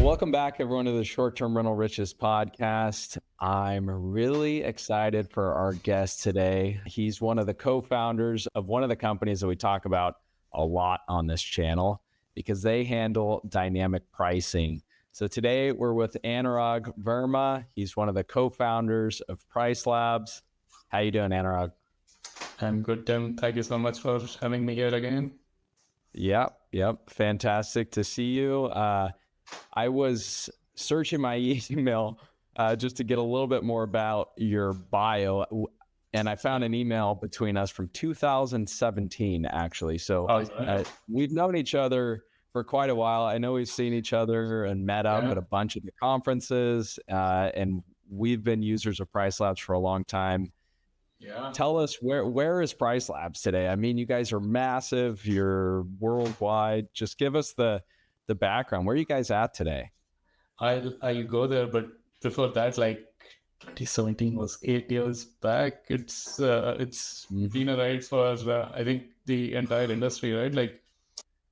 welcome back, everyone, to the Short-Term Rental Riches podcast. I'm really excited for our guest today. He's one of the co-founders of one of the companies that we talk about a lot on this channel because they handle dynamic pricing. So today we're with Anurag Verma. He's one of the co-founders of PriceLabs. How you doing, Anurag? I'm good, Tim. Thank you so much for having me here again. Yep. Fantastic to see you. I was searching my email just to get a little bit more about your bio, and I found an email between us from 2017, actually. So we've known each other for quite a while. I know we've seen each other and met up at a bunch of the conferences, and we've been users of PriceLabs for a long time. Yeah. Tell us where is PriceLabs today? I mean, you guys are massive. You're worldwide. Just give us the background. Where are you guys at today? I go there, but before that, like 2017 was 8 years back. It's been a ride for I think the entire industry, right? Like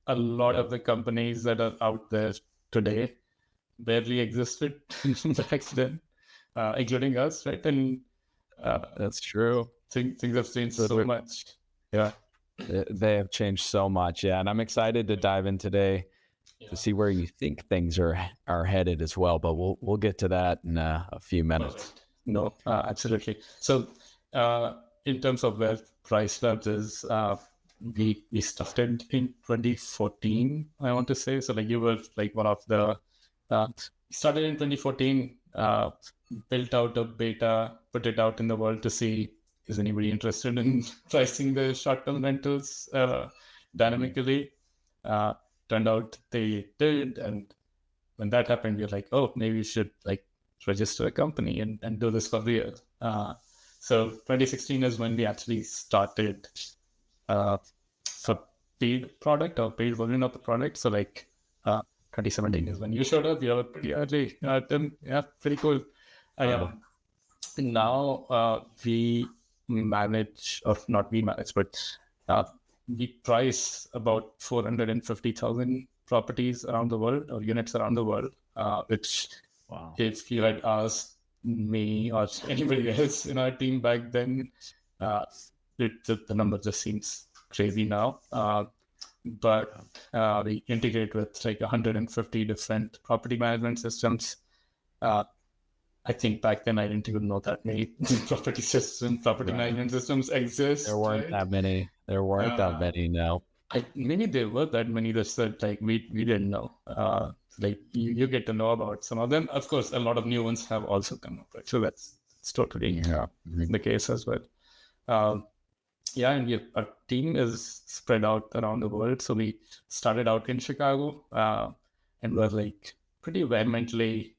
a lot of the companies that are out there today barely existed back then, including us, right? And that's true. Things have changed so much. Yeah, they have changed so much. Yeah, and I'm excited to dive in today to see where you think things are headed as well. But we'll get to that in a few minutes. No, absolutely. So, in terms of where PriceLabs is, we started in 2014. I want to say so. Like you were like one of the started in 2014. Built out a beta, put it out in the world to see is anybody interested in pricing the short-term rentals dynamically. Turned out they did, and when that happened, we were like, oh, maybe we should like register a company and do this for real. So 2016 is when we actually started for paid product or paid version of the product. So like 2017 is when you showed up. You were pretty early. Yeah, pretty cool. Now we manage, or not we manage, but we price about 450,000 properties around the world or units around the world, which if you had asked me or anybody else in our team back then, the number just seems crazy now. But we integrate with like 150 different property management systems. I think back then I didn't even know that many property management systems exist. There weren't that many. That many, no. Maybe there were that many just that like we didn't know. Like you get to know about some of them. Of course, a lot of new ones have also come up, right? So that's totally the case as well. And our team is spread out around the world. So we started out in Chicago, and we're like pretty vehemently,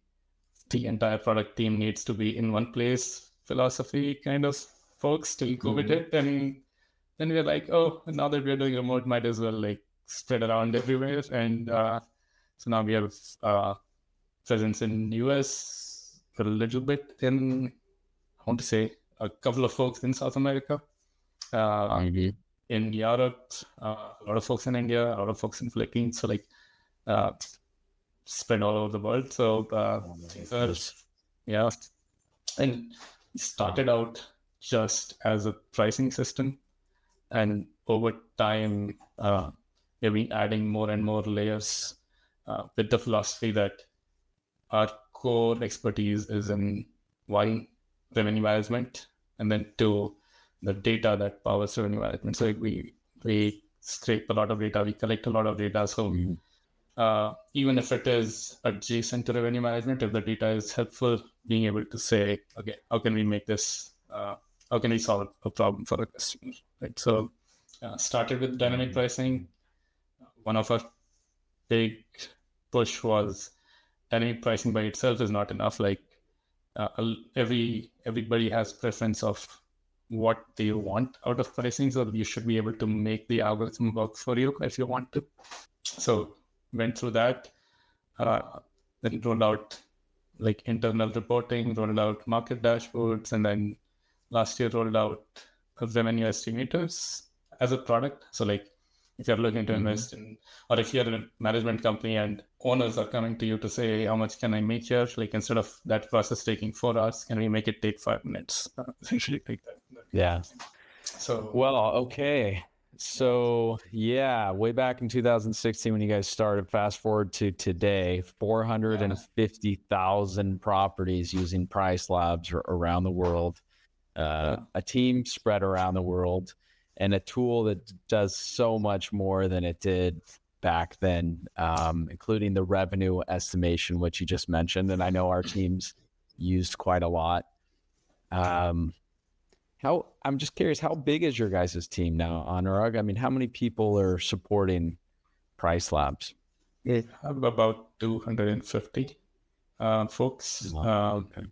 the entire product team needs to be in one place philosophy kind of folks till COVID hit. And then we're like, oh, now that we're doing remote, might as well like spread around everywhere. And so now we have presence in US, a little bit in, I want to say, a couple of folks in South America. In Europe, a lot of folks in India, a lot of folks in Philippines. So like spread all over the world. So and started out just as a pricing system, and over time we've been adding more and more layers with the philosophy that our core expertise is in one, revenue management, and then two, the data that powers revenue management. So we scrape a lot of data, we collect a lot of data. So even if it is adjacent to revenue management, if the data is helpful, being able to say, okay, how can we make this, how can we solve a problem for a customer, right? So started with dynamic pricing. One of our big push was dynamic pricing by itself is not enough. Like everybody has preference of what they want out of pricing, so you should be able to make the algorithm work for you if you want to. So went through that, then rolled out like internal reporting, rolled out market dashboards, and then last year rolled out revenue estimators as a product. So like if you're looking to invest in, or if you're in a management company and owners are coming to you to say, how much can I make here? Like instead of that process taking 4 hours, can we make it take 5 minutes? Essentially like that. Yeah. So, Well, okay. So yeah, way back in 2016 when you guys started, fast forward to today, 450,000 properties using PriceLabs around the world, a team spread around the world, and a tool that does so much more than it did back then, including the revenue estimation, which you just mentioned. And I know our teams used quite a lot. I'm just curious, how big is your guys' team now, Anurag? I mean, how many people are supporting PriceLabs? we have about 250 folks. Okay.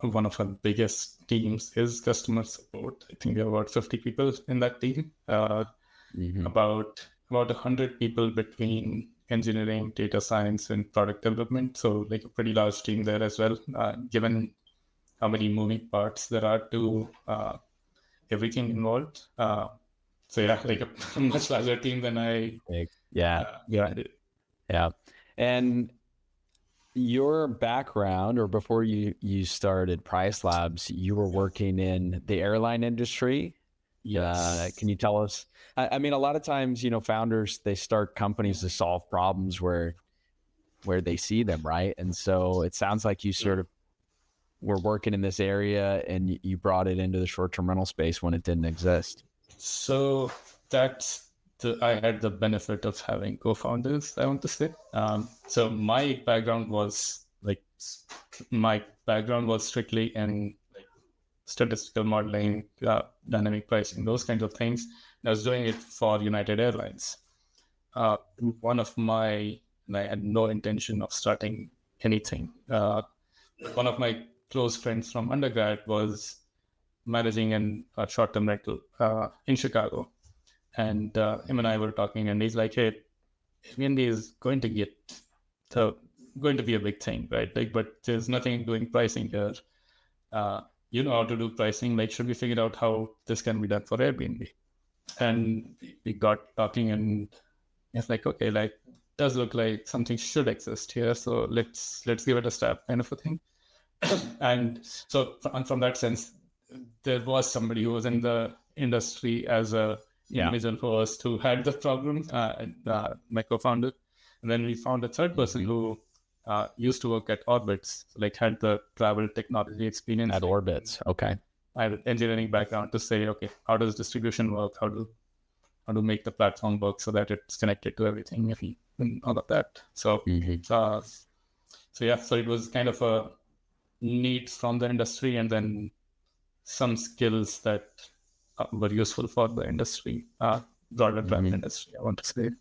One of our biggest teams is customer support. I think we have about 50 people in that team. About 100 people between engineering, data science, and product development. So like a pretty large team there as well, given how many moving parts there are to everything involved. So yeah, like a much larger team than I. Yeah. And your background, or before you started PriceLabs, you were working in the airline industry. Yes. Can you tell us? I mean, a lot of times, founders, they start companies to solve problems where they see them, right? And so it sounds like you sort of were working in this area and you brought it into the short-term rental space when it didn't exist. So I had the benefit of having co-founders, I want to say. So my background was strictly in like statistical modeling, dynamic pricing, those kinds of things. And I was doing it for United Airlines. I had no intention of starting anything. One of my close friends from undergrad was managing a short-term rental in Chicago. And him and I were talking, and he's like, "Hey, Airbnb is going to be a big thing, right? Like, but there's nothing doing pricing here. You know how to do pricing. Like, should we figure out how this can be done for Airbnb?" And we got talking, and it's like, okay, like, does look like something should exist here. So let's give it a stab, kind of a thing. And so from that sense, there was somebody who was in the industry as a individual host who had the problem, my co-founder. And then we found a third person who used to work at Orbitz, like had the travel technology experience. At Orbitz, okay. I had an engineering background to say, okay, how does distribution work? How to make the platform work so that it's connected to everything and all of that. So, so it was kind of a needs from the industry, and then some skills that were useful for the industry, broader travel industry, I want to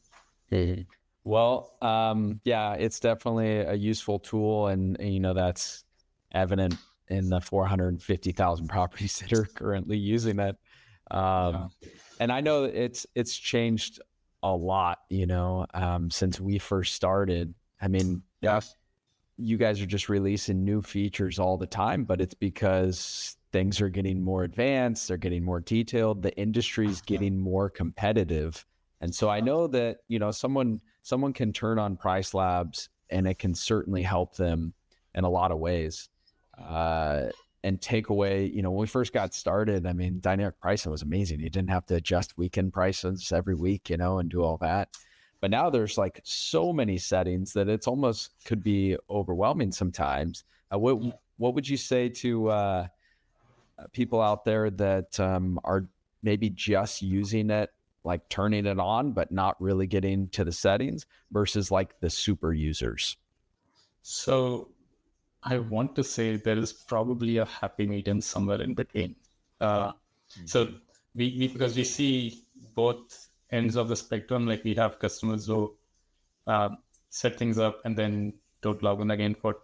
say. Well, it's definitely a useful tool, and that's evident in the 450,000 properties that are currently using it. And I know it's changed a lot, since we first started. I mean, you guys are just releasing new features all the time, but it's because things are getting more advanced, they're getting more detailed, the industry's getting more competitive. And so I know that, someone can turn on PriceLabs and it can certainly help them in a lot of ways. And take away, when we first got started, I mean, dynamic pricing was amazing. You didn't have to adjust weekend prices every week, and do all that. But now there's like so many settings that it's almost could be overwhelming sometimes. What would you say to people out there that are maybe just using it, like turning it on, but not really getting to the settings versus like the super users? So I want to say there is probably a happy medium somewhere in between. So because we see both ends of the spectrum, like we have customers who set things up and then don't log in again for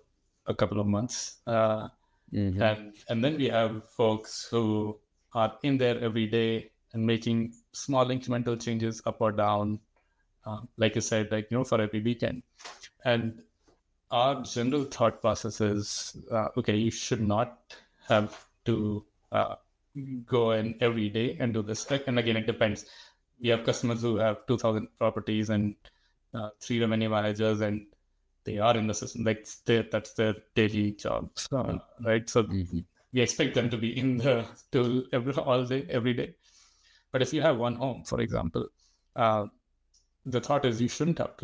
a couple of months. And then we have folks who are in there every day and making small incremental changes up or down, like you said, like, for every weekend. And our general thought process is, okay, you should not have to go in every day and do this. And again, it depends. we have customers who have 2,000 properties and 3 revenue managers, and they are in the system. Like that's their daily job, right? So we expect them to be in the tool all day, every day. But if you have one home, for example, the thought is you shouldn't have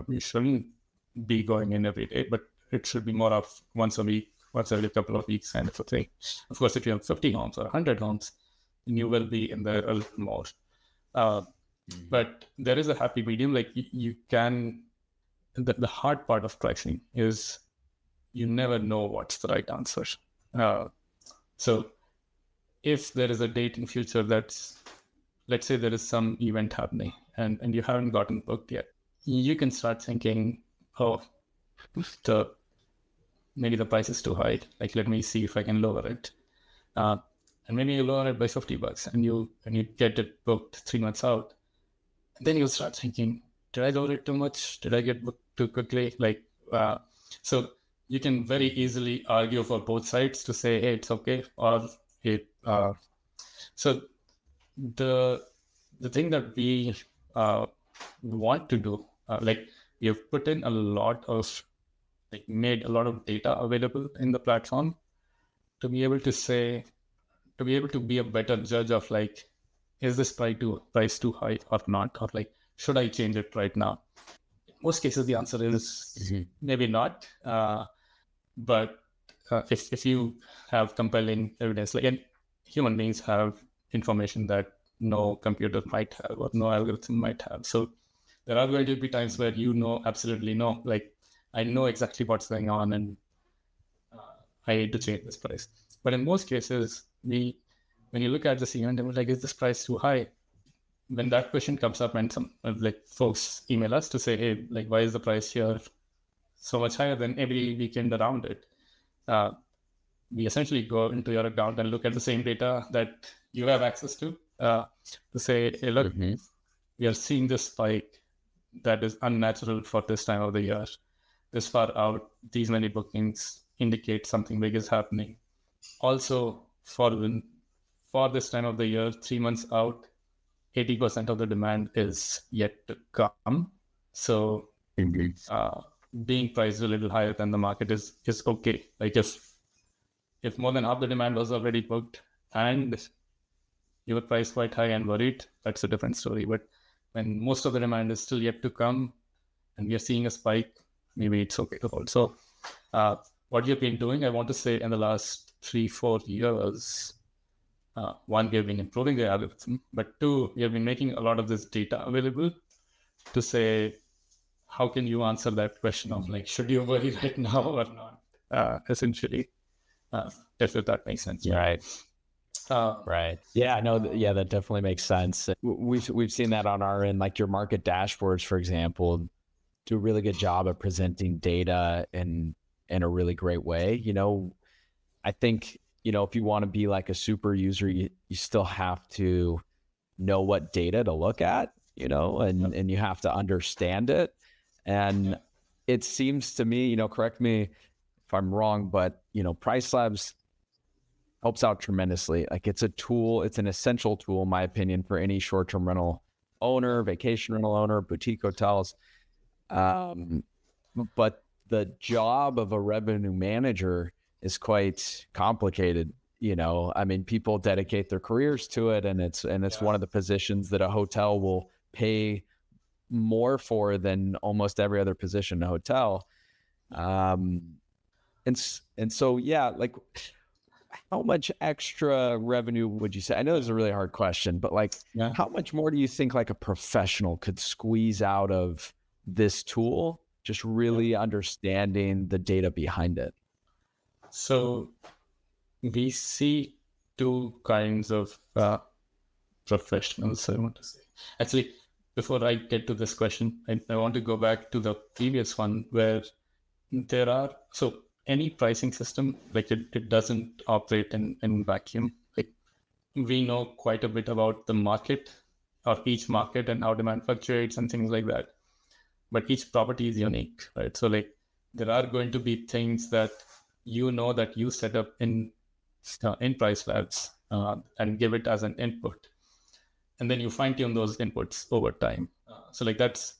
you shouldn't be going in every day, but it should be more of once a week, once every couple of weeks kind of a thing. Of course, if you have 50 homes or 100 homes, then you will be in there a little more. But there is a happy medium. Like you can, the hard part of pricing is you never know what's the right answer. So if there is a date in future that's, let's say there is some event happening and you haven't gotten booked yet, you can start thinking, oh, maybe the price is too high. Like, let me see if I can lower it. And maybe you lower it by $50 and you get it booked 3 months out. Then you'll start thinking, did I lower it too much? Did I get booked too quickly? So you can very easily argue for both sides to say, hey, it's okay, or hey, so the thing that we want to do, we have put in a lot of, made a lot of data available in the platform to be able to be a better judge of is this price too high or not, or should I change it right now? In most cases, the answer is maybe not. But if you have compelling evidence, and human beings have information that no computer might have or no algorithm might have. So there are going to be times where absolutely no, I know exactly what's going on and I need to change this price. But in most cases, when you look at this event and is this price too high? When that question comes up and some folks email us to say, hey, why is the price here so much higher than every weekend around it? We essentially go into your account and look at the same data that you have access to say, hey, look, we are seeing this spike that is unnatural for this time of the year. This far out, these many bookings indicate something big is happening. Also, for this time of the year, 3 months out, 80% of the demand is yet to come. So being priced a little higher than the market is okay. If more than half the demand was already booked and you were priced quite high and worried, that's a different story. But when most of the demand is still yet to come and we are seeing a spike, maybe it's okay to hold. So what you've been doing, I want to say in the last 3-4 years, one, we have been improving the algorithm, but two, we have been making a lot of this data available to say, how can you answer that question of should you worry right now or not? Essentially, if that makes sense. Right. Right. Yeah, no, yeah, that definitely makes sense. We've seen that on our end, your market dashboards, for example, do a really good job of presenting data in a really great way. I think, if you want to be a super user, you still have to know what data to look at, and you have to understand it. And it seems to me, correct me if I'm wrong, but, PriceLabs helps out tremendously. It's a tool, it's an essential tool, in my opinion, for any short-term rental owner, vacation rental owner, boutique hotels. But the job of a revenue manager is quite complicated. People dedicate their careers to it, and it's one of the positions that a hotel will pay more for than almost every other position in a hotel. And so, yeah, how much extra revenue would you say? I know this is a really hard question, but how much more do you think a professional could squeeze out of this tool, just really understanding the data behind it? So we see two kinds of professionals, I want to say. Actually, before I get to this question, I want to go back to the previous one where so any pricing system, it doesn't operate in vacuum. We know quite a bit about the market or each market and how demand fluctuates and things like that. But each property is unique, right? So there are going to be things that that you set up in PriceLabs and give it as an input. and then you fine tune those inputs over time. So like that's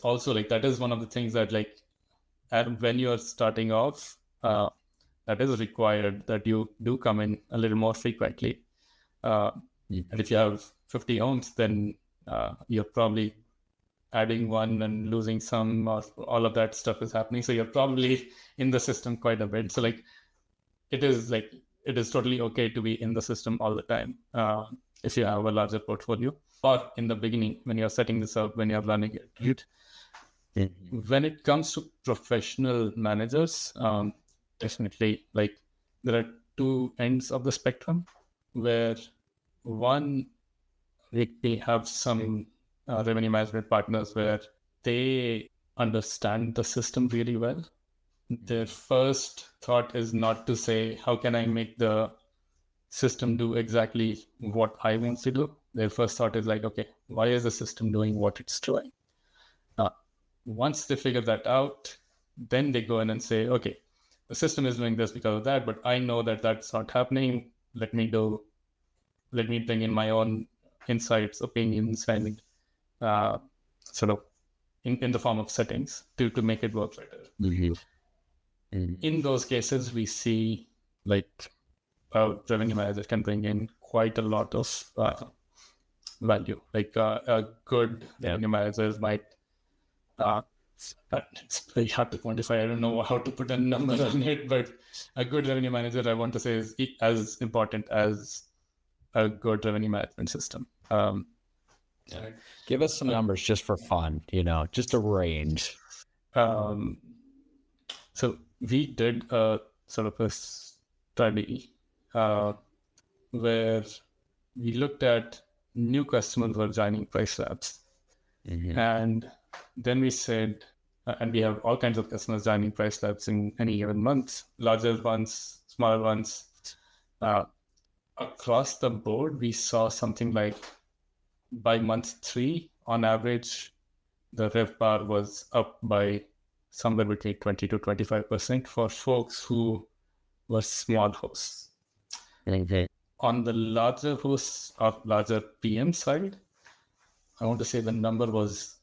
also like, that is one of the things that like, and when you're starting off, that is required that you do come in a little more frequently. And if you have 50 homes, then you're probably adding one and losing some, or all of that stuff is happening. So you're probably in the system quite a bit. So like, it is totally okay to be in the system all the time if you have a larger portfolio, or in the beginning when you're setting this up, when you're running it. Right? When it comes to professional managers, definitely like there are two ends of the spectrum, where one, they have some revenue management partners where they understand the system really well. Their first thought is not to say, how can I make the system do exactly what I want to do? Their first thought is like, okay, why is the system doing what it's doing? Once they figure that out, then they go in and say, okay, the system is doing this because of that, but I know that that's not happening. Let me bring in my own insights, opinions, and sort of in the form of settings to make it work better. In those cases, we see like revenue managers can bring in quite a lot of value. Like a good revenue manager might, it's very hard to quantify. I don't know how to put a number on it, but a good revenue manager, I want to say, is as important as a good revenue management system. Give us some numbers just for fun, just a range. So we did a sort of a study where we looked at new customers who are joining PriceLabs. And then we said, and we have all kinds of customers joining PriceLabs in any given month, larger ones, smaller ones. Across the board, we saw something like by month 3, on average, the RevPAR was up by somewhere between 20 to 25% for folks who were small hosts. On the larger hosts or larger PM side, I want to say the number was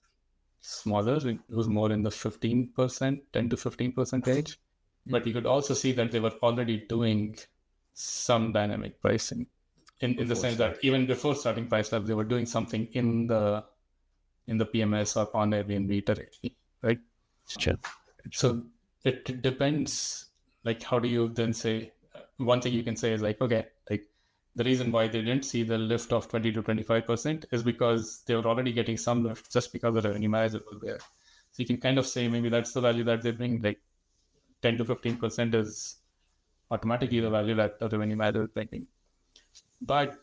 smaller. It was more in the 15%, 10 to 15% range. But you could also see that they were already doing some dynamic pricing in the sense that even before starting PriceLabs, they were doing something in the PMS or on Airbnb directly, right? Sure. So it depends. Like, how do you then say? One thing you can say is like, okay, like the reason why they didn't see the lift of 20 to 25% is because they were already getting some lift just because the revenue manager was there. So you can kind of say maybe that's the value that they bring. Like 10 to 15% is automatically the value that the revenue manager is bringing. But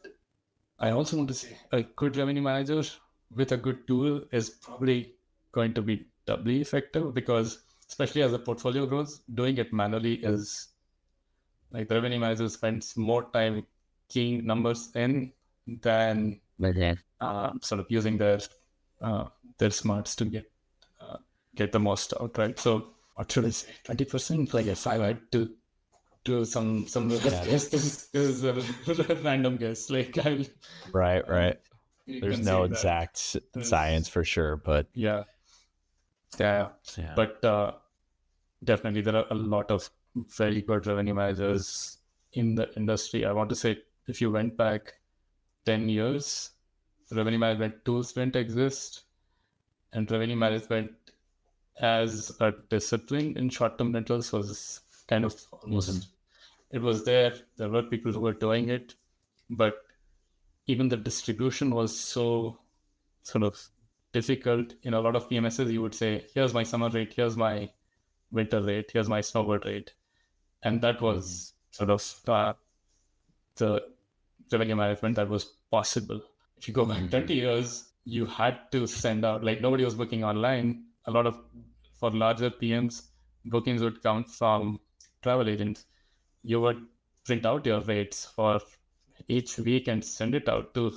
I also want to say a good revenue manager with a good tool is probably going to be doubly effective, because especially as the portfolio grows, doing it manually is like the revenue manager spends more time keying numbers in than sort of using their smarts to get the most out, right? So what should I say? 20%? Like if I had to do some guess, this is a random guess. Like Right. There's no exact science for sure, but yeah. But definitely there are a lot of very good revenue managers in the industry. I want to say if you went back 10 years, revenue management tools didn't exist, and revenue management as a discipline in short-term rentals was kind of almost, it was there. There were people who were doing it, but even the distribution was so sort of difficult. In a lot of PMSs, you would say, here's my summer rate, here's my winter rate, here's my snowbird rate. And that was sort of the revenue management that was possible. If you go back 20 years, you had to send out, like nobody was booking online. A lot of, for larger PMs, bookings would come from travel agents. You would print out your rates for each week and send it out to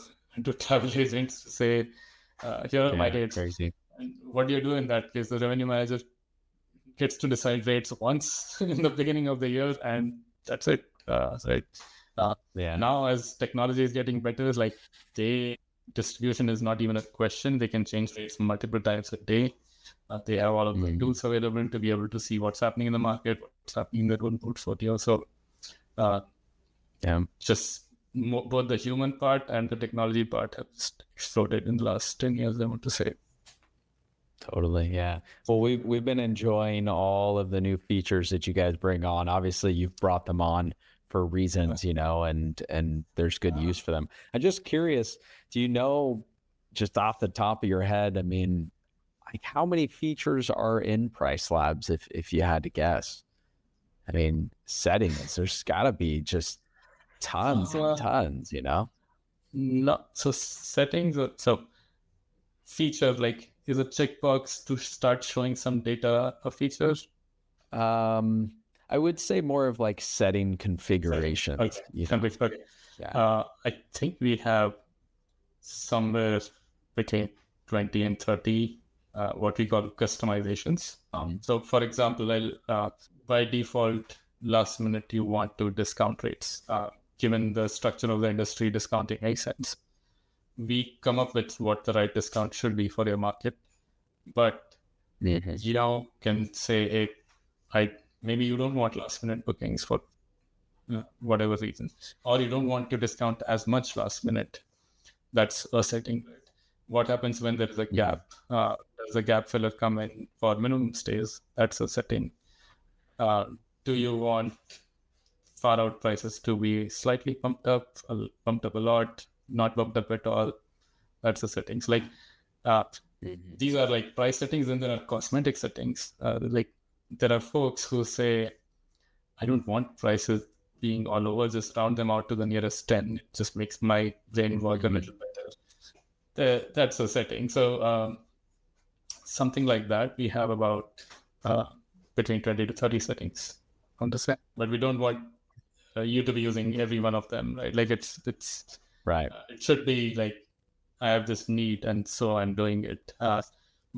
travel agents to say, here are my rates. Crazy. And what do you do in that case? The revenue manager gets to decide rates once in the beginning of the year, and that's it. Right. Now, as technology is getting better, it's like distribution is not even a question. They can change rates multiple times a day. They have all of the tools available to be able to see what's happening in the market, what's happening in their own portfolio. So, just both the human part and the technology part have exploded in the last 10 years, I want to say. Totally. Yeah. Well, we've been enjoying all of the new features that you guys bring on. Obviously, you've brought them on for reasons, and there's good use for them. I'm just curious, do you know, just off the top of your head, I mean, like how many features are in PriceLabs if you had to guess? I mean, settings, there's gotta be just tons and tons, No, so settings, so feature, like, is a checkbox to start showing some data a feature? I would say more of like setting configuration. Okay. Yeah. I think we have somewhere between 20 and 30 what we call customizations. So for example, by default, last minute you want to discount rates. Given the structure of the industry, discounting makes sense. We come up with what the right discount should be for your market. But you can say, maybe you don't want last minute bookings for whatever reason, or you don't want to discount as much last minute. That's a setting. What happens when there is a gap? Does a gap filler come in for minimum stays? That's a setting. Do you want far out prices to be slightly pumped up a lot, not bumped up at all? That's the settings. Like these are like price settings, and there are cosmetic settings. Like there are folks who say, I don't want prices being all over, just round them out to the nearest 10. It just makes my brain work a little better. That's a setting. So something like that. We have about between 20 to 30 settings on the set, but we don't want you to be using every one of them, right? Like it's right. It should be like, I have this need, and so I'm doing it.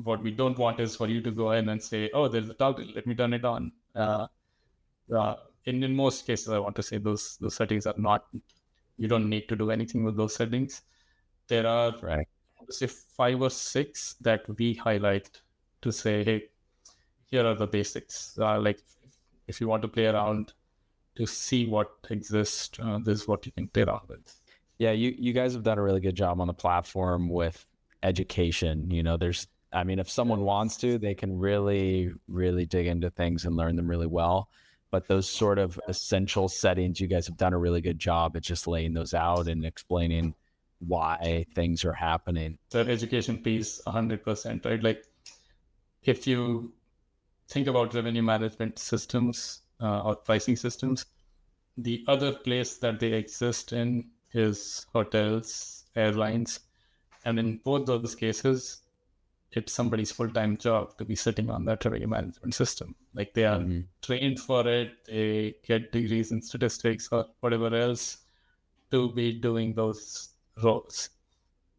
What we don't want is for you to go in and say, oh, there's a toggle, let me turn it on. In most cases, I want to say those settings are not, you don't need to do anything with those settings. There are, say, 5 or 6 that we highlight to say, hey, here are the basics. Like if you want to play around to see what exists, this is what you can play around with. Yeah, you guys have done a really good job on the platform with education. If someone wants to, they can really, really dig into things and learn them really well. But those sort of essential settings, you guys have done a really good job at just laying those out and explaining why things are happening. The education piece, 100%, right? Like if you think about revenue management systems or pricing systems, the other place that they exist in is hotels, airlines. And in both those cases, it's somebody's full-time job to be sitting on that revenue management system. Like they are trained for it, they get degrees in statistics or whatever else to be doing those roles.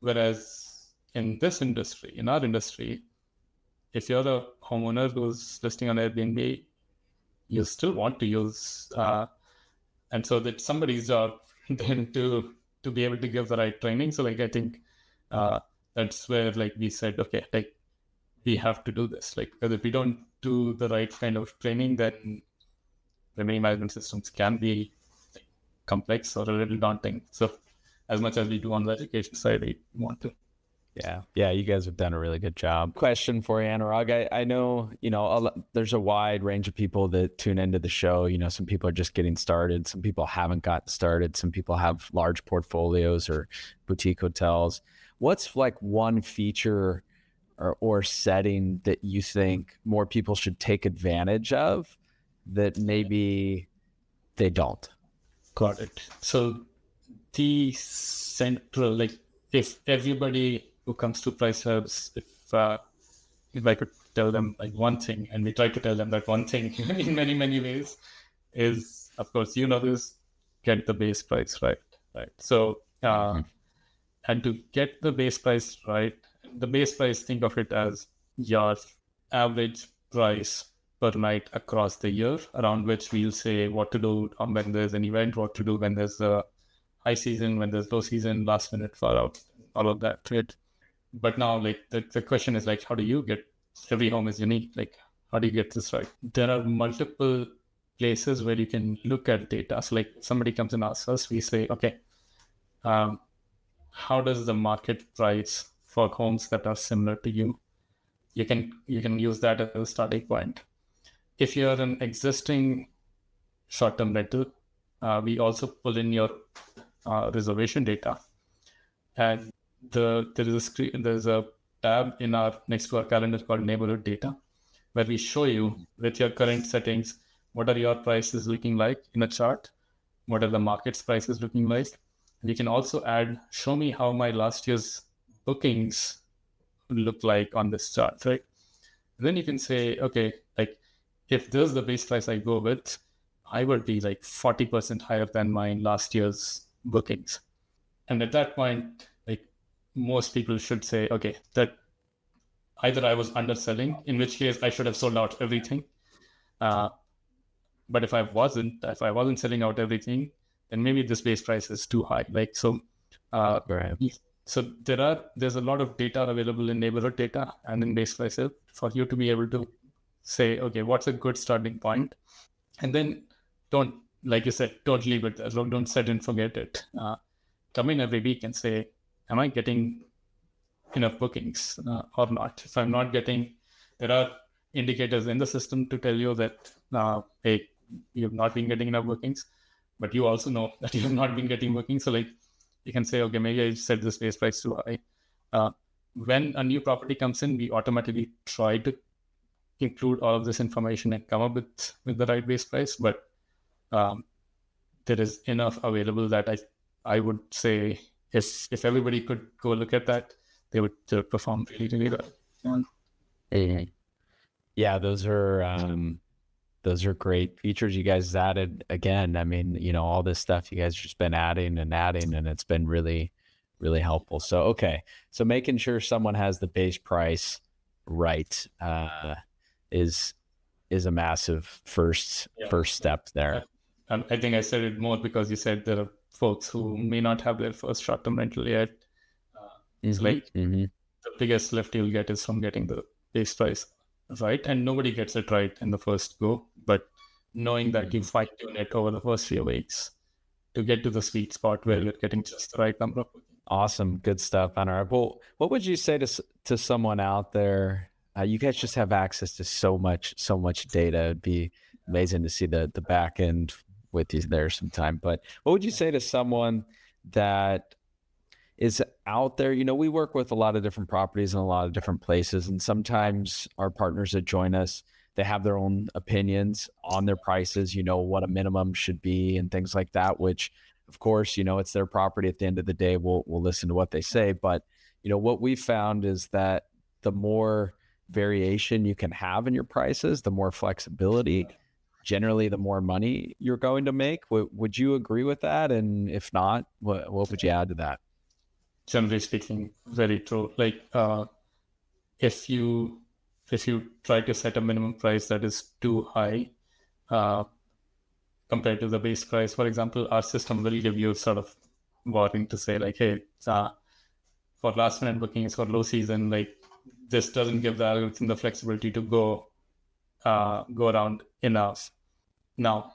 Whereas in this industry, in our industry, if you're a homeowner who's listing on Airbnb, you still want to use, and so that's somebody's job then to be able to give the right training. So like I think that's where like we said, okay, like we have to do this. Like because if we don't do the right kind of training, then revenue management systems can be complex or a little daunting. So as much as we do on the education side, we want to. Yeah, you guys have done a really good job. Question for you, Anurag. I know, there's a wide range of people that tune into the show. Some people are just getting started. Some people haven't gotten started. Some people have large portfolios or boutique hotels. What's like one feature or setting that you think more people should take advantage of that maybe they don't? Got it. So the central, like if everybody who comes to PriceLabs, if I could tell them like one thing, and we try to tell them that one thing in many, many ways, is, of course, this, get the base price right? So, and to get the base price right, the base price, think of it as your average price per night across the year, around which we'll say what to do when there's an event, what to do when there's a high season, when there's low season, last minute far out, all of that, right? But now, like, the question is, like, how do you get, every home is unique. Like, how do you get this right? There are multiple places where you can look at data. So, like, somebody comes and asks us, we say, okay, how does the market price for homes that are similar to you? You can use that as a starting point. If you're an existing short-term rental, we also pull in your reservation data, and there's a tab in our next to our calendar called neighborhood data, where we show you with your current settings what are your prices looking like in a chart, what are the market's prices looking like. And you can also add, show me how my last year's bookings look like on this chart, right? And then you can say, okay, like, if this is the base price I go with, I would be like 40% higher than my last year's bookings. And at that point, like, most people should say, okay, that either I was underselling, in which case I should have sold out everything. But if I wasn't selling out everything, then maybe this base price is too high. Like, so, Right. so there's a lot of data available in neighborhood data and in base prices for you to be able to say, okay, what's a good starting point? And then don't, like you said, don't leave it there. Don't set and forget it. Come in every week and say, am I getting enough bookings or not? If I'm not getting, there are indicators in the system to tell you that, hey, you've not been getting enough bookings, but you also know that you have not been getting bookings. So, like, you can say, okay, maybe I set this base price too high. When a new property comes in, we automatically try to include all of this information and come up with the right base price. But there is enough available that I would say, if everybody could go look at that, they would perform really, really well. Yeah, those are great features you guys added. Again, I mean, all this stuff you guys just been adding, and it's been really, really helpful. So, okay. So making sure someone has the base price right is a massive first step there. I think I said it more because you said there are folks who may not have their first short-term rental yet. It's like the biggest lift you'll get is from getting the base price right, and nobody gets it right in the first go. But knowing that you fine-tune it over the first few weeks to get to the sweet spot where you're getting just the right number of bookings. Awesome, good stuff, Anurag. Well, what would you say to someone out there? You guys just have access to so much data. It'd be amazing to see the back end with you there sometime. But what would you say to someone that is out there? We work with a lot of different properties in a lot of different places, and sometimes our partners that join us, they have their own opinions on their prices, what a minimum should be and things like that, which of course, it's their property at the end of the day. We'll listen to what they say. But, what we found is that the more variation you can have in your prices, the more flexibility, generally the more money you're going to make. Would you agree with that? And if not, what would you add to that? Generally speaking, very true. Like, if you try to set a minimum price that is too high compared to the base price, for example, our system will give you sort of warning to say, like, hey, for last minute bookings for low season, like, this doesn't give the algorithm the flexibility to go around enough. Now,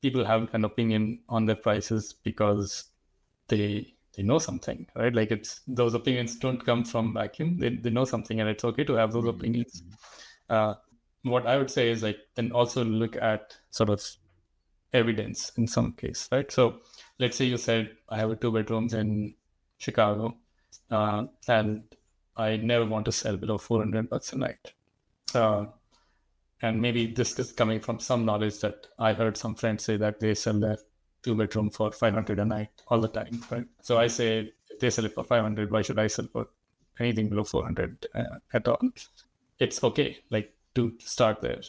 people have an opinion on their prices because they know something, right? Like, those opinions don't come from vacuum. They know something, and it's okay to have those opinions. What I would say is, like, then also look at sort of evidence in some case, right? So let's say you said, I have 2 bedrooms in Chicago, and I never want to sell below $400 a night. And maybe this is coming from some knowledge that I heard some friends say that they sell their 2-bedroom for $500 a night all the time, right? So I say, if they sell it for $500, why should I sell for anything below $400 at all? It's okay, like, to start there.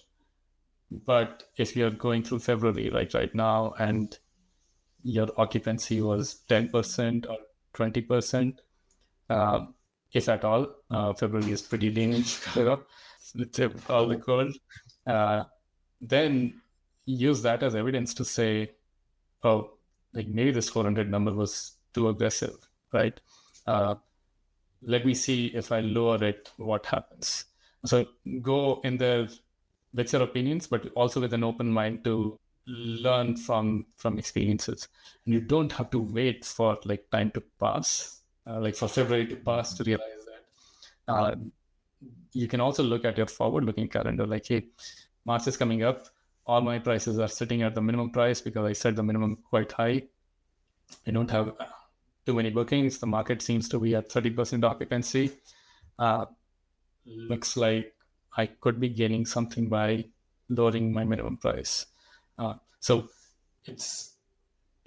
But if you're going through February, like right now, and your occupancy was 10% or 20%, if at all, February is pretty lean in Chicago. let's say all the code, then use that as evidence to say, oh, like maybe this 400 number was too aggressive, right? Let me see if I lower it, what happens. So go in there with your opinions, but also with an open mind to learn from experiences. And you don't have to wait for like time to pass, like for February to pass to realize that. You can also look at your forward-looking calendar, like, hey, March is coming up. All my prices are sitting at the minimum price because I set the minimum quite high. I don't have too many bookings. The market seems to be at 30% occupancy. Looks like I could be gaining something by lowering my minimum price. So it's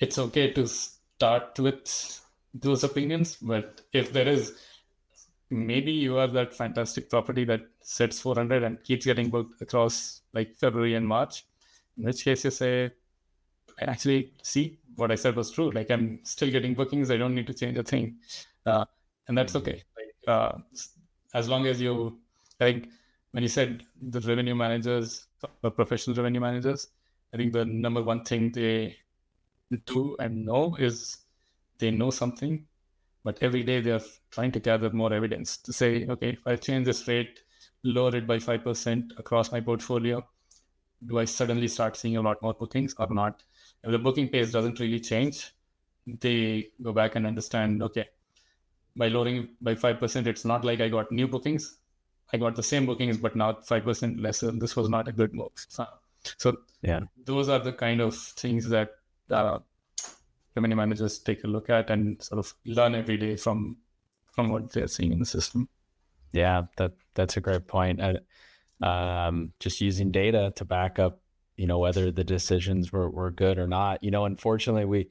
okay to start with those opinions, but if there is, maybe you are that fantastic property that sets 400 and keeps getting booked across like February and March, in which case you say, I actually see what I said was true. Like I'm still getting bookings. I don't need to change a thing. And that's okay. Like, as long as you, I think when you said the revenue managers or professional revenue managers, I think the number one thing they do and know is they know something, but every day they're trying to gather more evidence to say, okay, if I change this rate, lower it by 5% across my portfolio, do I suddenly start seeing a lot more bookings or not? If the booking pace doesn't really change, they go back and understand, okay, by lowering by 5%, it's not like I got new bookings. I got the same bookings, but now 5% lesser. This was not a good move. So yeah, those are the kind of things that revenue managers take a look at and sort of learn every day from what they're seeing in the system. Yeah, that's a great point. Just using data to back up, whether the decisions were good or not. Unfortunately,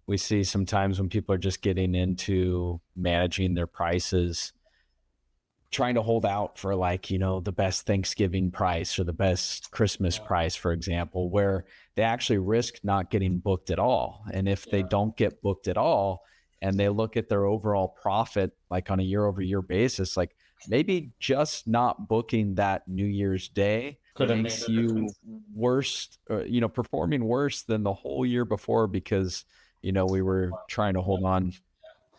we see sometimes when people are just getting into managing their prices, trying to hold out for the best Thanksgiving price or the best Christmas price, for example, where they actually risk not getting booked at all. And if they don't get booked at all and they look at their overall profit, like on a year over year basis, like maybe just not booking that New Year's Day makes you worse, performing worse than the whole year before because, we were trying to hold on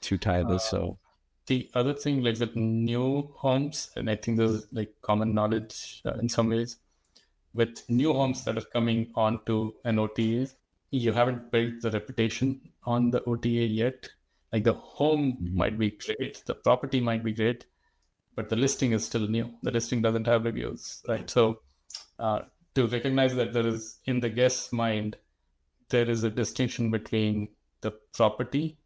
too tightly. So the other thing, like with new homes, and I think there's like common knowledge in some ways, with new homes that are coming onto an OTA, you haven't built the reputation on the OTA yet. Like the home might be great, the property might be great, but the listing is still new. The listing doesn't have reviews, right? So to recognize that there is, in the guest's mind, there is a distinction between the property,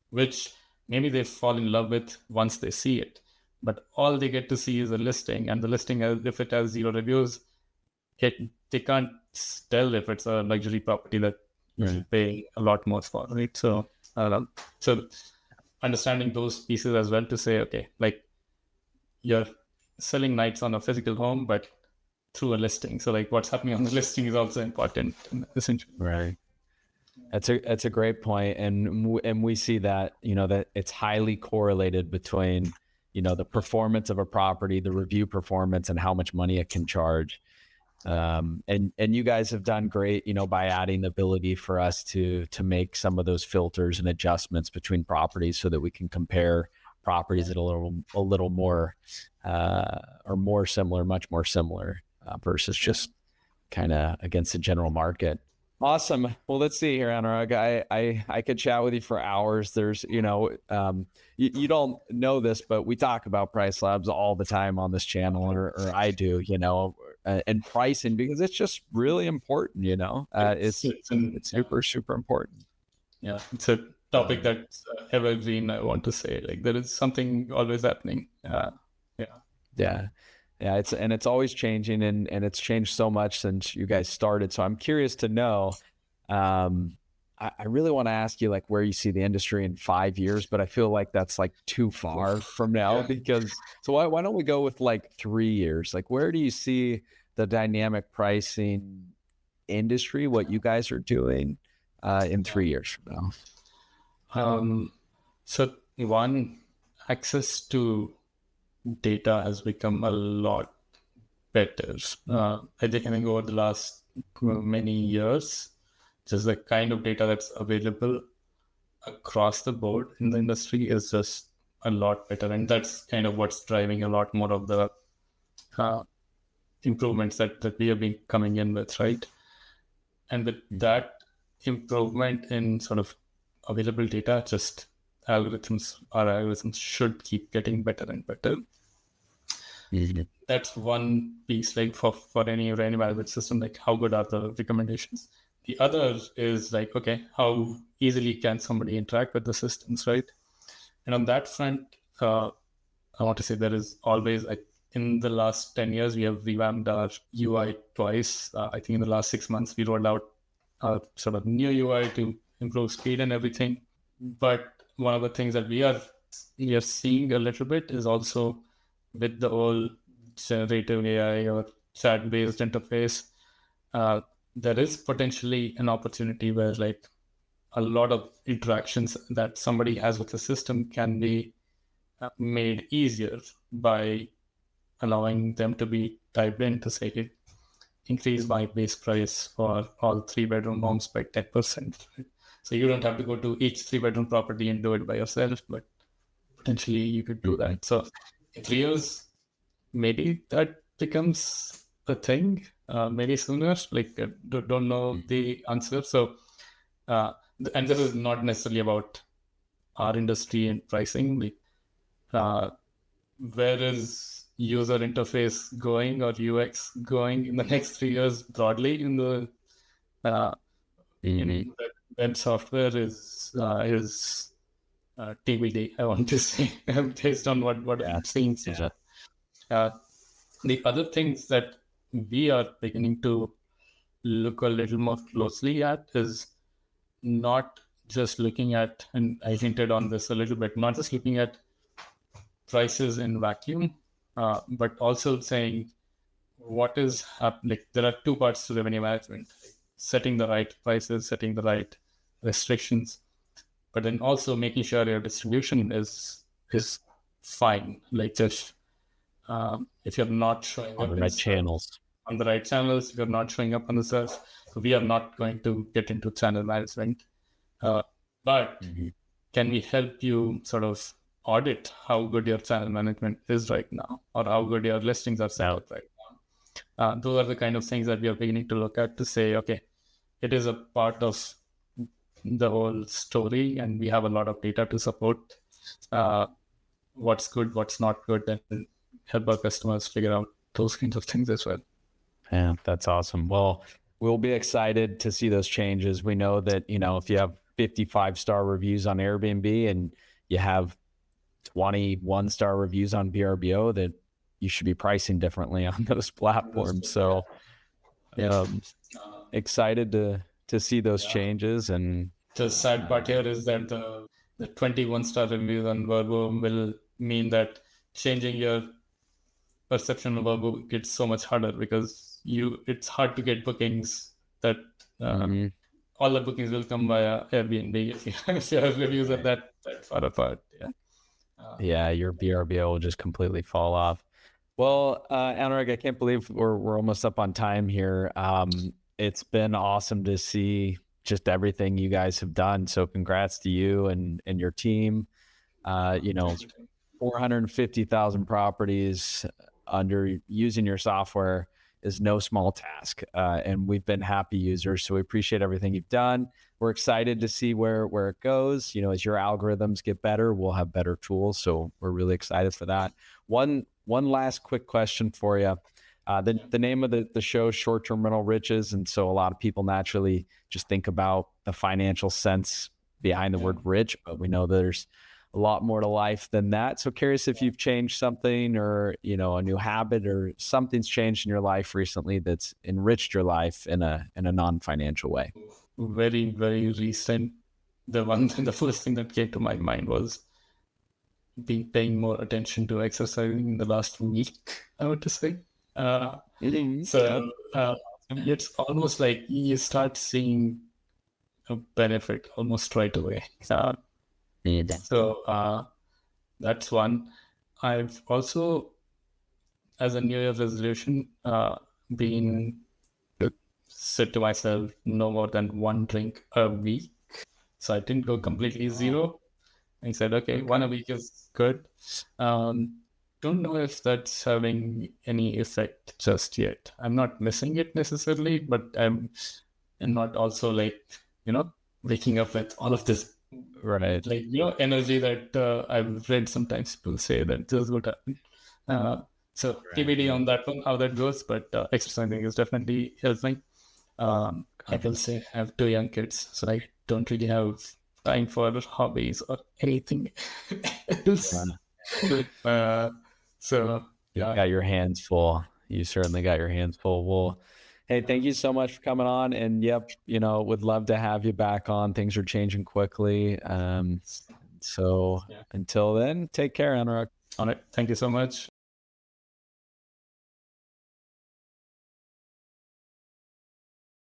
which maybe they fall in love with once they see it, but all they get to see is a listing, and the listing, if it has 0 reviews, they can't tell if it's a luxury property that you should pay a lot more for, right? So understanding those pieces as well to say, okay, like you're selling nights on a physical home, but through a listing. So like what's happening on the listing is also important, essentially. Right. That's a great point. And we see that, that it's highly correlated between, the performance of a property, the review performance, and how much money it can charge. And you guys have done great, by adding the ability for us to make some of those filters and adjustments between properties so that we can compare properties that are a little more, or more similar, much more similar, versus just kind of against the general market. Awesome. Well, let's see here, Anurag. I could chat with you for hours. There's, you don't know this, but we talk about PriceLabs all the time on this channel, or I do, and pricing, because it's just really important, it's super, super important. Yeah. It's a topic that's evergreen. I want to say, like, there is something always happening. Yeah, it's always changing, and it's changed so much since you guys started. So I'm curious to know, I really want to ask you like where you see the industry in 5 years, but I feel like that's like too far from now because, so why don't we go with like 3 years? Like where do you see the dynamic pricing industry, what you guys are doing in 3 years from now? So one, access to data has become a lot better. I think over the last many years, just the kind of data that's available across the board in the industry is just a lot better. And that's kind of what's driving a lot more of the improvements that we have been coming in with, right? And with that improvement in sort of available data, just our algorithms should keep getting better and better. That's one piece, like for any management system, like how good are the recommendations? The other is like, okay, how easily can somebody interact with the systems, right? And on that front, I want to say there is always, in the last 10 years, we have revamped our UI twice. I think in the last 6 months, we rolled out a sort of new UI to improve speed and everything. But one of the things that we are seeing a little bit is also with the whole generative AI or chat-based interface, there is potentially an opportunity where like a lot of interactions that somebody has with the system can be made easier by allowing them to be typed in to say, increase my base price for all 3-bedroom homes by 10%. So you don't have to go to each 3-bedroom property and do it by yourself, but potentially you could do that. So in 3 years, maybe that becomes a thing, maybe sooner. Like, don't know the answer. So, and this is not necessarily about our industry and pricing. Like, where is user interface going or UX going in the next 3 years broadly in the in web software is TBD. I want to say based on what I'm seeing. The other things that we are beginning to look a little more closely at is not just looking at, and I hinted on this a little bit, not just looking at prices in vacuum, but also saying what is like there are two parts to revenue management: setting the right prices, setting the right restrictions, but then also making sure your distribution is fine. Like just if you're not showing on up the right channels, if you're not showing up on the search, so we are not going to get into channel management. But can we help you sort of audit how good your channel management is right now, or how good your listings are set up right now? Those are the kind of things that we are beginning to look at to say, okay, it is a part of the whole story, and we have a lot of data to support what's good, what's not good, and help our customers figure out those kinds of things as well. Yeah, that's awesome. Well, we'll be excited to see those changes. We know that, if you have 55-star reviews on Airbnb and you have 21-star reviews on VRBO, that you should be pricing differently on those platforms. So excited to see those changes. And the sad part here is that the 21-star reviews on Verma will mean that changing your perception of Verma gets so much harder, because it's hard to get bookings that all the bookings will come via Airbnb if your reviews are that far apart. Yeah, your VRBO will just completely fall off. Well, Anurag, I can't believe we're almost up on time here. It's been awesome to see just everything you guys have done. So congrats to you and your team. 450,000 properties under using your software is no small task. And we've been happy users. So we appreciate everything you've done. We're excited to see where it goes. As your algorithms get better, we'll have better tools. So we're really excited for that. One last quick question for you. The name of the show is Short-Term Rental Riches. And so a lot of people naturally just think about the financial sense behind the word rich, but we know there's a lot more to life than that. So curious if you've changed something, or, a new habit or something's changed in your life recently that's enriched your life in a non-financial way. Very, very recent. The first thing that came to my mind was paying more attention to exercising in the last week, I would say. It's almost like you start seeing a benefit almost right away. So that's one. I've also as a New Year's resolution, being to sit to myself no more than one drink a week. So I didn't go completely zero. I said, okay, one a week is good. Don't know if that's having any effect just yet. I'm not missing it necessarily, but I'm not also like, waking up with all of this, Right. like, energy that I've read sometimes people say that this would happen. So TBD on that one, how that goes, but exercising is definitely helping. I will say I have 2 young kids, so I don't really have time for hobbies or anything else. So You yeah, got your hands full. You certainly got your hands full. Well, hey, thank you so much for coming on. And yep, would love to have you back on. Things are changing quickly. So Yeah. until then, take care, Anurag. all right. Thank you so much.